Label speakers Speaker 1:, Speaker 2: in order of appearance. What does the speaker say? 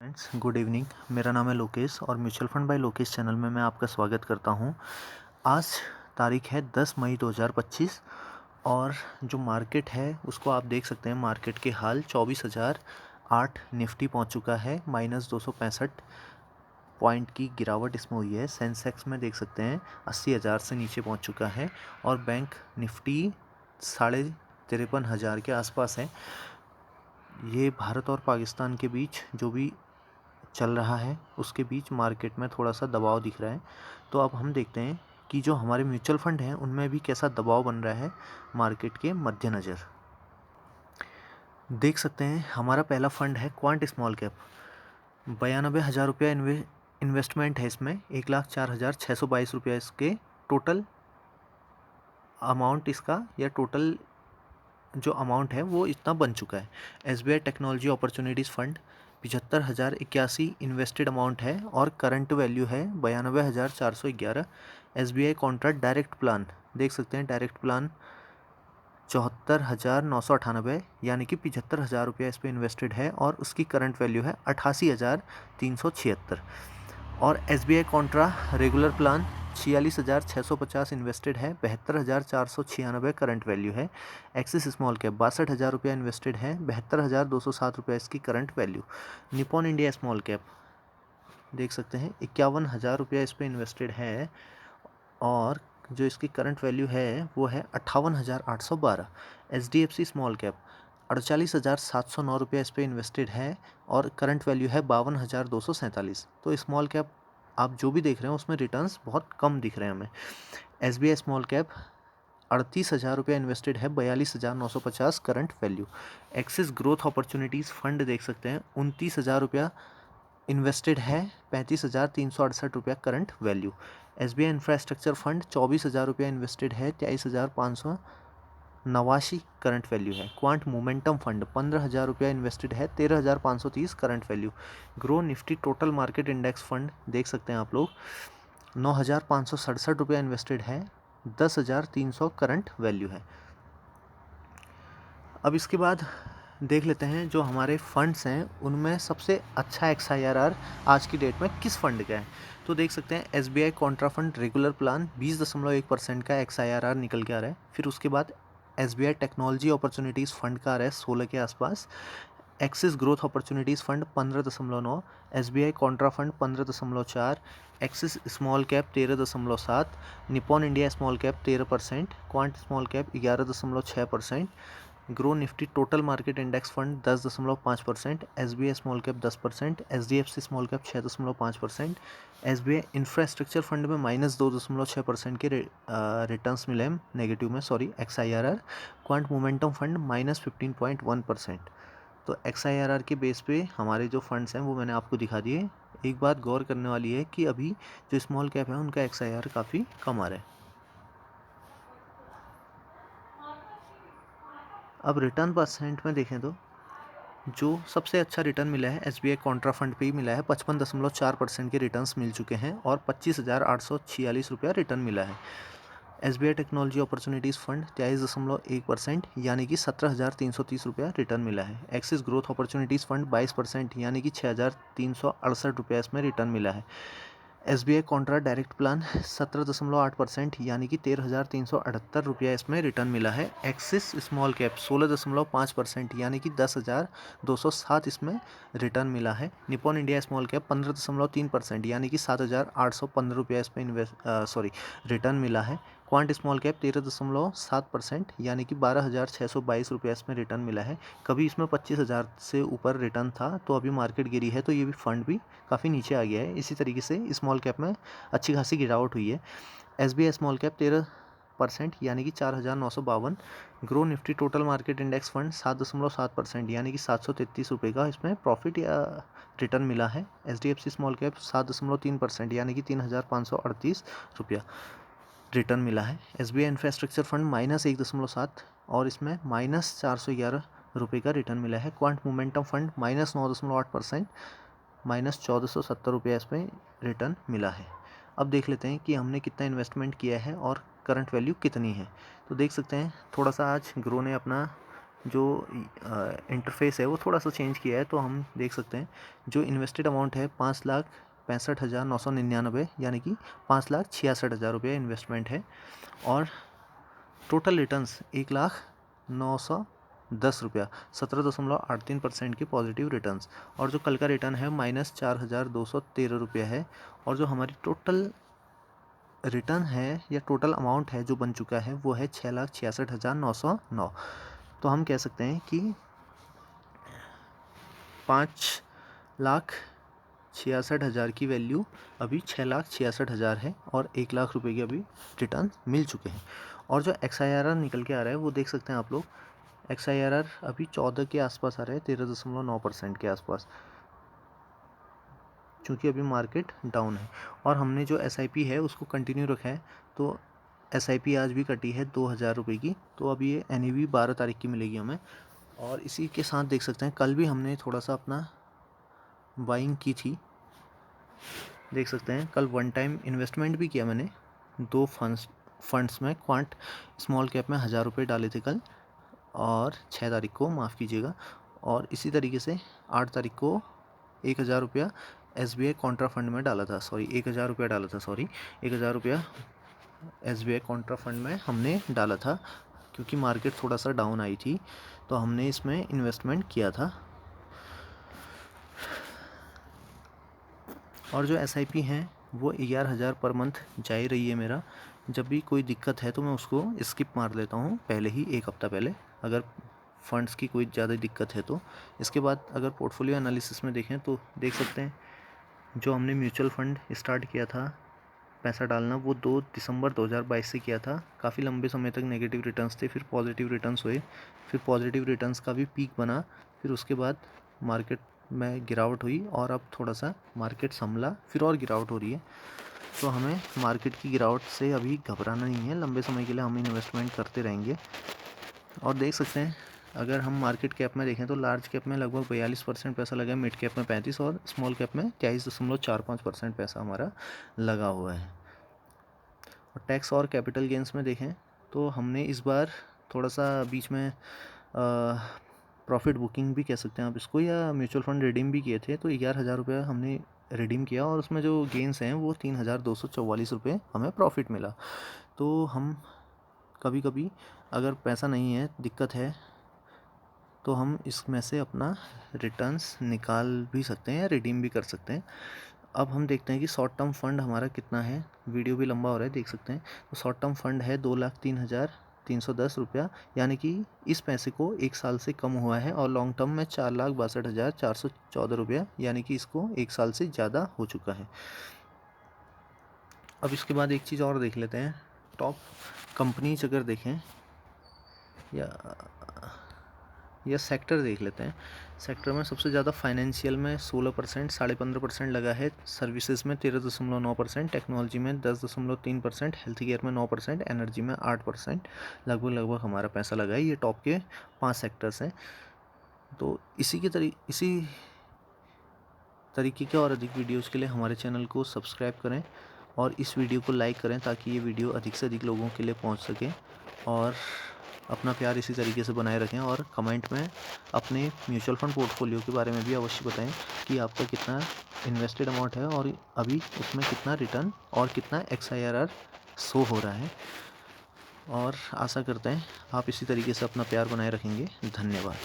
Speaker 1: Friends, good evening. मेरा नाम है लोकेश और mutual fund by Lokesh channel में मैं आपका स्वागत करता हूं। आज तारीख है 10 मई 2025 और जो मार्केट है उसको आप देख सकते हैं। मार्केट के हाल 24,008 निफ्टी पहुंच चुका है। -265 पॉइंट की गिरावट इसमें हुई है। सेंसेक्स में देख सकते हैं 80,000 से नीचे पहुंच चुका है और बैंक निफ्टी 53,500 के आसपास है। ये भारत और पाकिस्तान के बीच जो भी चल रहा है उसके बीच मार्केट में थोड़ा सा दबाव दिख रहा है। तो अब हम देखते हैं कि जो हमारे म्यूचुअल फंड हैं उनमें भी कैसा दबाव बन रहा है मार्केट के मद्देनज़र। देख सकते हैं हमारा पहला फंड है क्वांट स्मॉल कैप। 92,000 रुपया इन्वेस्टमेंट है इसमें। 1,04,622 रुपया इसके टोटल अमाउंट इसका या टोटल जो अमाउंट है वो इतना बन चुका है। SBI technology opportunities fund 75,081 invested amount है और करंट वैल्यू है 92,411। SBI कॉन्ट्रैक्ट डायरेक्ट प्लान देख सकते हैं, डायरेक्ट प्लान 74,998 यानी कि 75,000 रुपया इस पर इन्वेस्टेड है और उसकी करंट वैल्यू है 88,376। और SBI Contra regular plan 46,650 invested है, 72,496 करंट वैल्यू है। एक्सिस स्मॉल कैप 62,000 रुपया इन्वेस्टेड है, 72,207 रुपया इसकी current value. Nippon India small cap देख सकते हैं 51,000 रुपया इस पर इन्वेस्टेड है और जो इसकी करंट वैल्यू है वो है 58,812। HDFC स्मॉल कैप 48,709 रुपया इस पर इन्वेस्टेड है और करंट वैल्यू है 52,247। तो स्मॉल कैप आप जो भी देख रहे हैं उसमें रिटर्न्स बहुत कम दिख रहे हैं हमें। SBI स्मॉल कैप 38,000 रुपया इन्वेस्टेड है, 42,950 current value. Axis growth opportunities fund देख सकते हैं 29,000 रुपया इन्वेस्टेड है, 35,368 रुपया current value. SBI infrastructure fund 24,000 रुपया इन्वेस्टेड है, 23,589 करंट वैल्यू है। क्वांट मोमेंटम फंड 15,000 रुपया इन्वेस्टेड है, 13,530 current value. Grow Nifty total market index fund देख सकते हैं आप लोग 9,567 रुपया इन्वेस्टेड है, 10,300 करंट वैल्यू है। अब इसके बाद देख लेते हैं जो हमारे फंड्स हैं उनमें सबसे अच्छा XIRR आज की डेट में किस फंड का है। तो देख सकते हैं SBI Contra fund regular plan 20.1% का XIRR निकल के आ रहा है। फिर उसके बाद SBI टेक्नोलॉजी अपॉर्चुनिटीज़ फंड का आ रहा है 16 के आसपास। Axis growth opportunities fund 15.9, SBI Contra fund 15.4, axis small cap 13.7, Nippon India small cap 13%, quant small cap 11.6%, grow Nifty total market index fund 10.5%, SBI small cap 10%, HDFC small cap 6.5%, SBI infrastructure fund में -2.6% के returns मिले हैं negative में, sorry XIRR। Quant momentum fund -15.1%। तो XIRR के base पे हमारे जो फंड्स हैं वो मैंने आपको दिखा दिए। एक बात गौर करने वाली है कि अभी जो स्मॉल कैप है उनका XIRR काफ़ी कम आ रहा है। अब रिटर्न परसेंट में देखें तो जो सबसे अच्छा रिटर्न मिला है SBI कॉन्ट्रा फंड पे ही मिला है। 55.4% के रिटर्न्स मिल चुके हैं और 25,846 रुपया रिटर्न मिला है। SBI टेक्नोलॉजी अपॉर्चुनिटीज़ फंड 23.1% यानी कि 17,330 रुपया रिटर्न मिला है। एक्सिस ग्रोथ अपॉर्चुनिटीज़ फंड 22% यानी कि 6,368 रुपया इसमें रिटर्न मिला है। SBI कॉन्ट्रा डायरेक्ट प्लान 17.8% यानी कि 13,378 रुपया इसमें रिटर्न मिला है। एक्सिस स्मॉल कैप 16.5% यानी कि 10,207 इसमें रिटर्न मिला है। निपॉन इंडिया स्मॉल कैप 15.3% यानी कि 7,815 रुपया इसमें रिटर्न मिला है। क्वांट स्मॉल कैप 13.7% यानी कि 12,622 रुपया इसमें रिटर्न मिला है। कभी इसमें 25,000 से ऊपर रिटर्न था तो अभी मार्केट गिरी है तो ये भी फंड भी काफ़ी नीचे आ गया है। इसी तरीके से स्मॉल कैप में अच्छी खासी गिरावट हुई है। SBI स्मॉल कैप 13% यानी कि 4,952। Grow Nifty total market index fund 7.7% यानी कि 733 रुपये का इसमें प्रॉफिट या रिटर्न मिला है। HDFC स्मॉल कैप 7.3% यानी कि 3,538 रुपया रिटर्न मिला है। SBI इंफ्रास्ट्रक्चर फंड -1.7 और इसमें -411 रुपये का रिटर्न मिला है। क्वांट मोमेंटम फंड -9.8% -1,470 रुपया इसमें रिटर्न मिला है। अब देख लेते हैं कि हमने कितना इन्वेस्टमेंट किया है और करंट वैल्यू कितनी है। तो देख सकते हैं थोड़ा सा आज ग्रो ने अपना जो इंटरफेस है वो थोड़ा सा चेंज किया है। तो हम देख सकते हैं जो इन्वेस्टेड अमाउंट है 5,65,999, यानी कि 5,66,000 रुपये इन्वेस्टमेंट है, और टोटल रिटर्न्स 1,09,10 रुपया, 17.83% की पॉजिटिव रिटर्न्स। और जो कल का रिटर्न है -4,213 रुपया है। और जो हमारी टोटल रिटर्न है या टोटल अमाउंट है जो बन चुका है वो है 6,66,909। तो हम कह सकते हैं कि 5,66,000 की वैल्यू अभी 6,66,000 है और 1,00,000 रुपये की अभी रिटर्न मिल चुके हैं। और जो XIRR निकल के आ रहा है वो देख सकते हैं आप लोग। XIRR अभी 14 के आसपास आ रहा है, 13.9% के आसपास, क्योंकि अभी मार्केट डाउन है। और हमने जो SIP है उसको कंटिन्यू रखा है, तो SIP आज भी कटी है 2,000 रुपये की। तो अभी ये NAV 12 तारीख की मिलेगी हमें। और इसी के साथ देख सकते हैं कल भी हमने थोड़ा सा अपना बाइंग की थी, देख सकते हैं कल वन टाइम इन्वेस्टमेंट भी किया मैंने 2 फंड्स में। क्वांट स्मॉल कैप में 1,000 रुपये डाले थे कल, और 6 तारीख को, माफ़ कीजिएगा। और इसी तरीके से 8 तारीख को 1,000 रुपया SBI कॉन्ट्रा फंड में डाला था, 1,000 रुपया डाला था, 1,000 रुपया SBI कॉन्ट्रा फंड में हमने डाला था, क्योंकि मार्केट थोड़ा सा डाउन आई थी तो हमने इसमें इन्वेस्टमेंट किया था। और जो SIP हैं वो 11,000 पर मंथ जा ही रही है मेरा। जब भी कोई दिक्कत है तो मैं उसको स्किप मार लेता हूँ पहले ही, 1 हफ़्ता पहले, अगर फंड्स की कोई ज़्यादा दिक्कत है तो। इसके बाद अगर पोर्टफोलियो एनालिसिस में देखें तो देख सकते हैं जो हमने म्यूचुअल फ़ंड स्टार्ट किया था पैसा डालना वो 2 दिसंबर 2022 से किया था। काफ़ी लंबे समय तक नेगेटिव रिटर्न्स थे, फिर पॉजिटिव रिटर्न्स हुए, फिर पॉजिटिव रिटर्न्स का भी पीक बना, फिर उसके बाद मार्केट में गिरावट हुई और अब थोड़ा सा मार्केट संभला, फिर और गिरावट हो रही है। तो हमें मार्केट की गिरावट से अभी घबराना नहीं है, लंबे समय के लिए हम इन्वेस्टमेंट करते रहेंगे। और देख सकते हैं अगर हम मार्केट कैप में देखें तो लार्ज कैप में लगभग 42% पैसा लगा है, मिड कैप में 35% और स्मॉल कैप में 23.45% पैसा हमारा लगा हुआ है। और टैक्स और कैपिटल गेंस में देखें तो हमने इस बार थोड़ा सा बीच में प्रॉफिट बुकिंग भी कह सकते हैं आप इसको, या म्यूचुअल फंड रिडीम भी किए थे। तो 11,000 रुपये हमने रिडीम किया और उसमें जो गेंस हैं वो 3,244 रुपये हमें प्रॉफिट मिला। तो हम कभी कभी अगर पैसा नहीं है, दिक्कत है, तो हम इसमें से अपना रिटर्न्स निकाल भी सकते हैं या रिडीम भी कर सकते हैं। अब हम देखते हैं कि शॉर्ट टर्म फंड हमारा कितना है। वीडियो भी लंबा हो रहा है, देख सकते हैं। तो शॉर्ट टर्म फंड है 2,03,310 रुपया, यानी कि इस पैसे को 1 साल से कम हुआ है। और लॉन्ग टर्म में 4,62,414 रुपया, यानी कि इसको 1 साल से ज़्यादा हो चुका है। अब इसके बाद एक चीज़ और देख लेते हैं, टॉप कंपनीज अगर देखें या सेक्टर देख लेते हैं। सेक्टर में सबसे ज़्यादा फाइनेंशियल में 16%, 15.5% लगा है, सर्विसेज में 13.9%, टेक्नोलॉजी में 10.3%, हेल्थ केयर में 9%, एनर्जी में 8%, लगभग हमारा पैसा लगा है। ये टॉप के 5 सेक्टर्स हैं। तो इसी तरीके के और अधिक वीडियोज़ के लिए हमारे चैनल को सब्सक्राइब करें और इस वीडियो को लाइक करें ताकि ये वीडियो अधिक से अधिक लोगों के लिए पहुंच सके। और अपना प्यार इसी तरीके से बनाए रखें और कमेंट में अपने म्यूचुअल फंड पोर्टफोलियो के बारे में भी अवश्य बताएं कि आपका कितना इन्वेस्टेड अमाउंट है और अभी उसमें कितना रिटर्न और कितना XIRR शो हो रहा है। और आशा करते हैं आप इसी तरीके से अपना प्यार बनाए रखेंगे। धन्यवाद।